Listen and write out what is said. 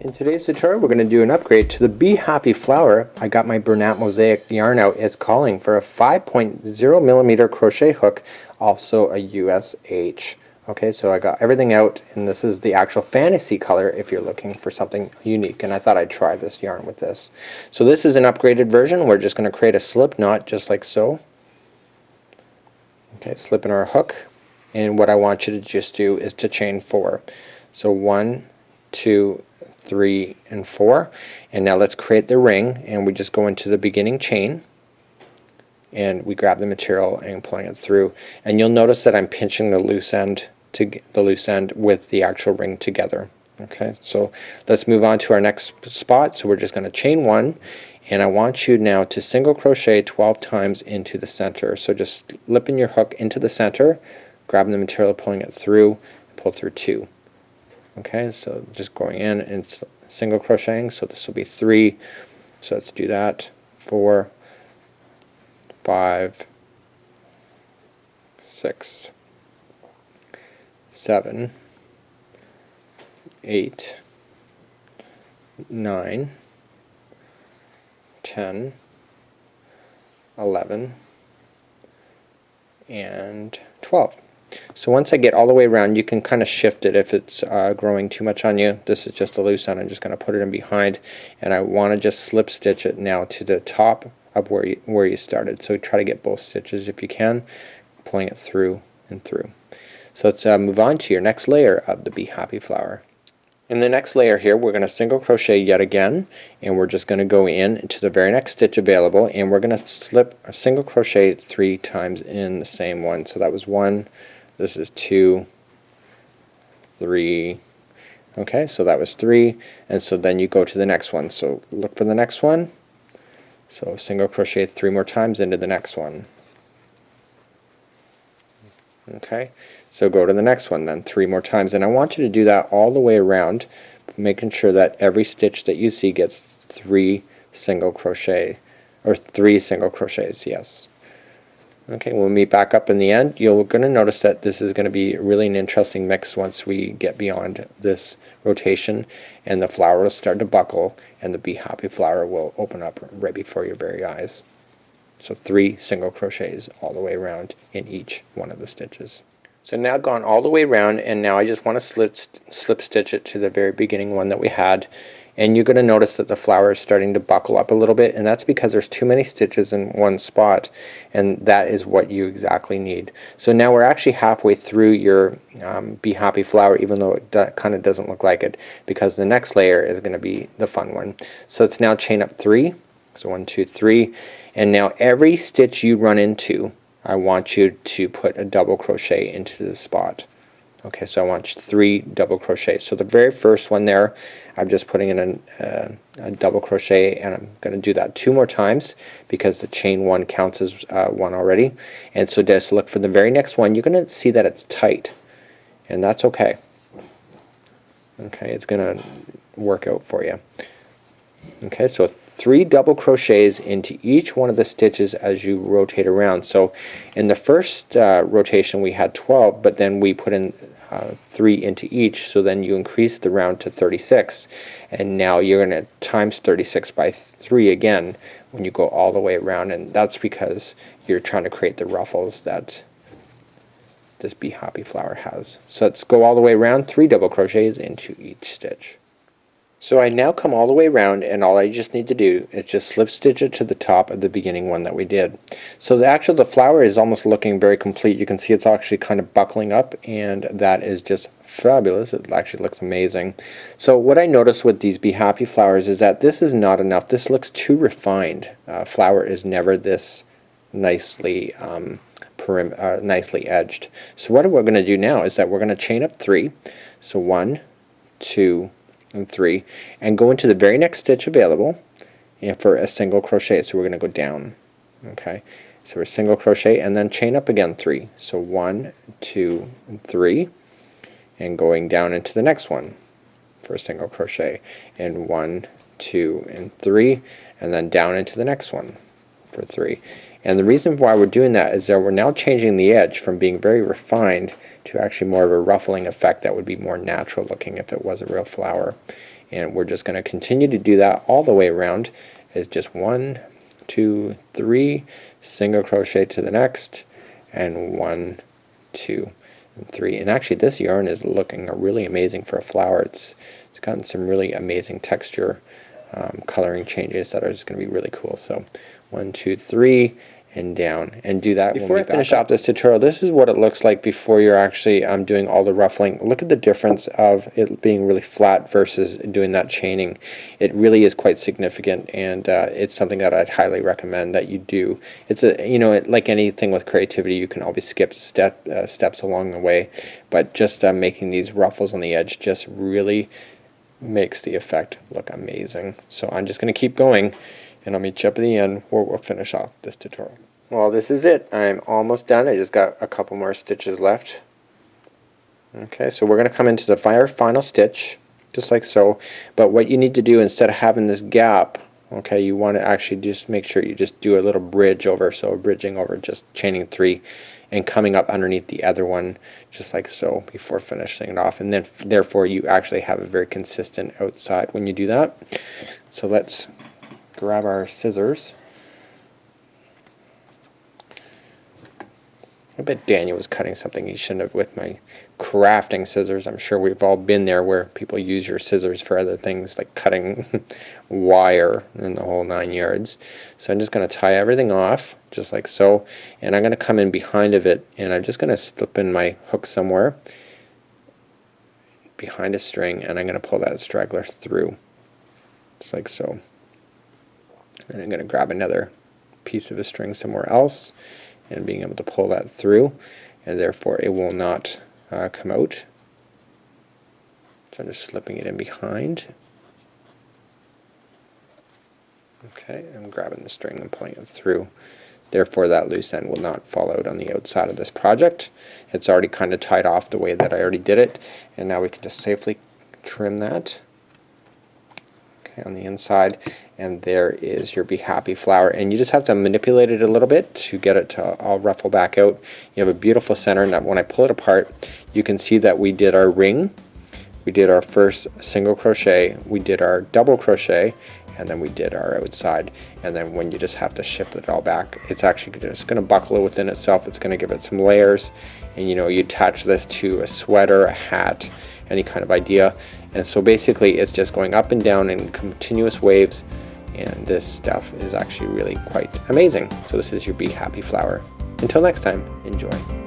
In today's tutorial we're going to do an upgrade to the Be Happy flower. I got my Bernat Mosaic yarn out. It's calling for a 5.0 millimeter crochet hook, also a US H. Okay, so I got everything out, and this is the actual fantasy color if you're looking for something unique, and I thought I'd try this yarn with this. So this is an upgraded version. We're just going to create a slip knot just like so. Okay, slip in our hook, and what I want you to just do is to chain 4. So 1, 2, 3, and 4, and now let's create the ring, and we just go into the beginning chain and we grab the material and pulling it through, and you'll notice that I'm pinching the loose end with the actual ring together. Okay, so let's move on to our next spot. So we're just going to chain 1, and I want you now to single crochet 12 times into the center. So just slipping your hook into the center, grabbing the material, pulling it through, pull through 2. Okay, so just going in and single crocheting. So this will be 3. So let's do that. 4, 5, 6, 7, 8, 9, 10, 11, and 12. So once I get all the way around, you can kind of shift it if it's growing too much on you. This is just a loose end. I'm just going to put it in behind, and I want to just slip stitch it now to the top of where you started. So try to get both stitches if you can, pulling it through and through. So let's move on to your next layer of the Be Happy flower. In the next layer here, we're going to single crochet yet again, and we're just going to go in to the very next stitch available, and we're going to slip or single crochet 3 times in the same one. So that was 1, this is 2, 3. Okay, so that was 3, and so then you go to the next one. So look for the next one. So single crochet 3 more times into the next one. Okay, so go to the next one then 3 more times, and I want you to do that all the way around, making sure that every stitch that you see gets 3 single crochet, or 3 single crochets, yes. Okay, we'll meet back up in the end. You're going to notice that this is going to be really an interesting mix once we get beyond this rotation, and the flower will start to buckle, and the Be Happy flower will open up right before your very eyes. So 3 single crochets all the way around in each one of the stitches. So now gone all the way around, and now I just want to slip stitch it to the very beginning one that we had, and you're going to notice that the flower is starting to buckle up a little bit, and that's because there's too many stitches in one spot, and that is what you exactly need. So now we're actually halfway through your Be Happy flower, even though it kind of doesn't look like it, because the next layer is going to be the fun one. So let's now chain up 3. So 1, 2, 3, and now every stitch you run into, I want you to put a double crochet into the spot. Okay, so I want 3 double crochets. So the very first one there, I'm just putting in a double crochet, and I'm going to do that 2 more times because the chain 1 counts as 1 already. And so just look for the very next one. You're going to see that it's tight, and that's okay. Okay, it's going to work out for you. Okay, so 3 double crochets into each one of the stitches as you rotate around. So in the first rotation we had 12, but then we put in 3 into each, so then you increase the round to 36, and now you're going to times 36 by 3 again when you go all the way around, and that's because you're trying to create the ruffles that this Be Happy flower has. So let's go all the way around, 3 double crochets into each stitch. So I now come all the way around, and all I just need to do is just slip stitch it to the top of the beginning one that we did. So the flower is almost looking very complete. You can see it's actually kind of buckling up, and that is just fabulous. It actually looks amazing. So what I noticed with these Be Happy flowers is that this is not enough. This looks too refined. Flower is never this nicely nicely edged. So what we're going to do now is that we're going to chain up 3. So 1, 2, and 3, and go into the very next stitch available, and for a single crochet. So we're going to go down. Okay, so we're single crochet and then chain up again 3. So 1, 2, and 3, and going down into the next one for a single crochet, and 1, 2, and 3, and then down into the next one for 3. And the reason why we're doing that is that we're now changing the edge from being very refined to actually more of a ruffling effect that would be more natural looking if it was a real flower. And we're just going to continue to do that all the way around. Is just 1, 2, 3, single crochet to the next, and 1, 2, and 3. And actually this yarn is looking really amazing for a flower. It's gotten some really amazing texture coloring changes that are just going to be really cool. So 1, 2, 3, and down, and do that. Before I finish out this tutorial, this is what it looks like before you're actually doing all the ruffling. Look at the difference of it being really flat versus doing that chaining. It really is quite significant, and it's something that I'd highly recommend that you do. It's like anything with creativity, you can always skip steps along the way, but just making these ruffles on the edge just really makes the effect look amazing. So I'm just going to keep going, and I'll meet you up at the end where we'll finish off this tutorial. Well, this is it. I'm almost done. I just got a couple more stitches left. Okay, so we're going to come into the final stitch, just like so. But what you need to do, instead of having this gap, okay, you want to actually just make sure you just do a little bridge over. So bridging over, just chaining 3 and coming up underneath the other one, just like so, before finishing it off. And then therefore you actually have a very consistent outside when you do that. So let's grab our scissors. I bet Daniel was cutting something he shouldn't have with my crafting scissors. I'm sure we've all been there where people use your scissors for other things like cutting wire and the whole 9 yards. So I'm just going to tie everything off just like so, and I'm going to come in behind of it, and I'm just going to slip in my hook somewhere behind a string, and I'm going to pull that straggler through just like so. And I'm going to grab another piece of a string somewhere else and being able to pull that through, and therefore it will not come out. So I'm just slipping it in behind. Okay, I'm grabbing the string and pulling it through. Therefore that loose end will not fall out on the outside of this project. It's already kind of tied off the way that I already did it, and now we can just safely trim that on the inside, and there is your Be Happy flower. And you just have to manipulate it a little bit to get it to all ruffle back out. You have a beautiful center, and when I pull it apart, you can see that we did our ring, we did our first single crochet, we did our double crochet, and then we did our outside. And then when you just have to shift it all back, it's actually just going to buckle within itself. It's going to give it some layers, and you attach this to a sweater, a hat, any kind of idea. And so basically it's just going up and down in continuous waves, and this stuff is actually really quite amazing. So this is your Be Happy flower. Until next time, enjoy.